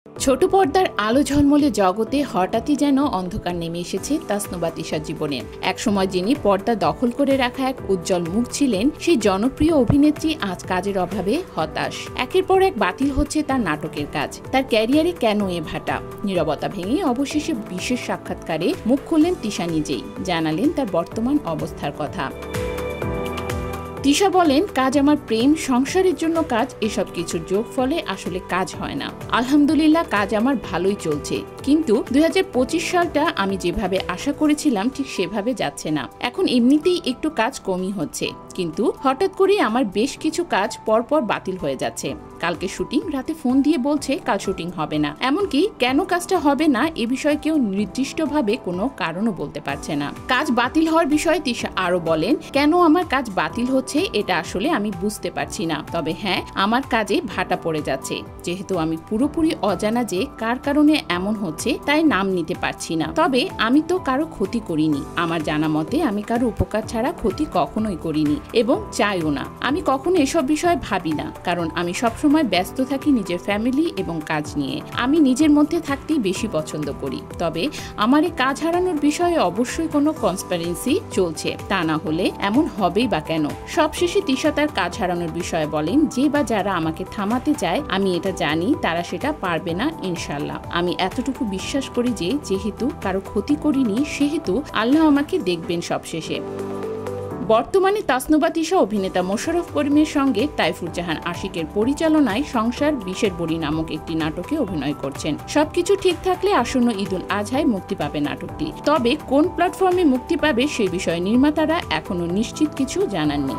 ছোট পর্দার আলো ঝলমলে জগতে হঠাৎই যেন অন্ধকার নেমে এসেছে তাসনুবা তিশার জীবনে। একসময় যিনি পর্দা দখল করে রাখা এক উজ্জ্বল মুখ ছিলেন, সেই জনপ্রিয় অভিনেত্রী আজ কাজের অভাবে হতাশ। একের পর এক বাতিল হচ্ছে তার নাটকের কাজ। তার ক্যারিয়ারে কেন এ ভাটা? নীরবতা ভেঙে অবশেষে বিশেষ সাক্ষাৎকারে মুখ খুললেন তিশা নিজেই, জানালেন তার বর্তমান অবস্থার কথা। তিশা বলেন, কাজ আমার প্রেম, সংসারের জন্য কাজ, এসব কিছুর যোগ ফলে আসলে কাজ হয় না। আলহামদুলিল্লাহ কাজ আমার ভালোই চলছে, কিন্তু 2025 সালটা আমি যেভাবে আশা করেছিলাম ঠিক সেভাবে যাচ্ছে না। এখন এমনিতেই একটু কাজ কমই হচ্ছে, কিন্তু হঠাৎ করে আমার বেশ কিছু কাজ পরপর বাতিল হয়ে যাচ্ছে। কালকে শুটিং, রাতে ফোন দিয়ে বলছে কাল শুটিং হবে না। এমনকি কেন কাজটা হবে না এ বিষয়ে কেউ নির্দিষ্টভাবে কোনো কারণও বলতে পারছে না। কাজ বাতিল হওয়ার বিষয়ে তিশা আরো বলেন, কেন আমার কাজ বাতিল হচ্ছে এটা আসলে আমি বুঝতে পারছি না। তবে হ্যাঁ, আমার কাজে ভাটা পড়ে যাচ্ছে। যেহেতু আমি পুরোপুরি অজানা যে কার কারণে এমন হচ্ছে, তাই নাম নিতে পারছি না। তবে আমি তো কারো ক্ষতি করিনি। আমার জানা মতে আমি কারো উপকার ছাড়া ক্ষতি কখনোই করিনি এবং চাইও না। আমি কখনো এসব বিষয়ে ভাবি না, কারণ আমি সবসময় ব্যস্ত থাকি নিজের ফ্যামিলি এবং কাজ নিয়ে। আমি নিজের মধ্যে থাকতেই বেশি পছন্দ করি। তবে আমার এই কাজ হারানোর বিষয়ে অবশ্যই কোনো কনস্পিরেসি চলছে, তা না হলে এমন হবেই বা কেন। সবশেষে তিশা তার কাজ হারানোর বিষয়ে বলেন, যে বা যারা আমাকে থামাতে চায় আমি এটা জানি তারা সেটা পারবে না ইনশাল্লাহ। আমি এতটুকু বিশ্বাস করি যে যেহেতু কারো ক্ষতি করিনি, সেহেতু আল্লাহ আমাকে দেখবেন সবশেষে। বর্তমানে তাসনুবা তিশা অভিনেতা মোশাররফ করিমের সঙ্গে তাইফুর জাহান আশিকের পরিচালনায় সংসার বিষের বড়ি নামক একটি নাটকে অভিনয় করছেন। সবকিছু ঠিক থাকলে আসন্ন ঈদুল আজহায় মুক্তি পাবে নাটকটি। তবে কোন প্ল্যাটফর্মে মুক্তি পাবে সে বিষয়ে নির্মাতারা এখনো নিশ্চিত কিছু জানাননি।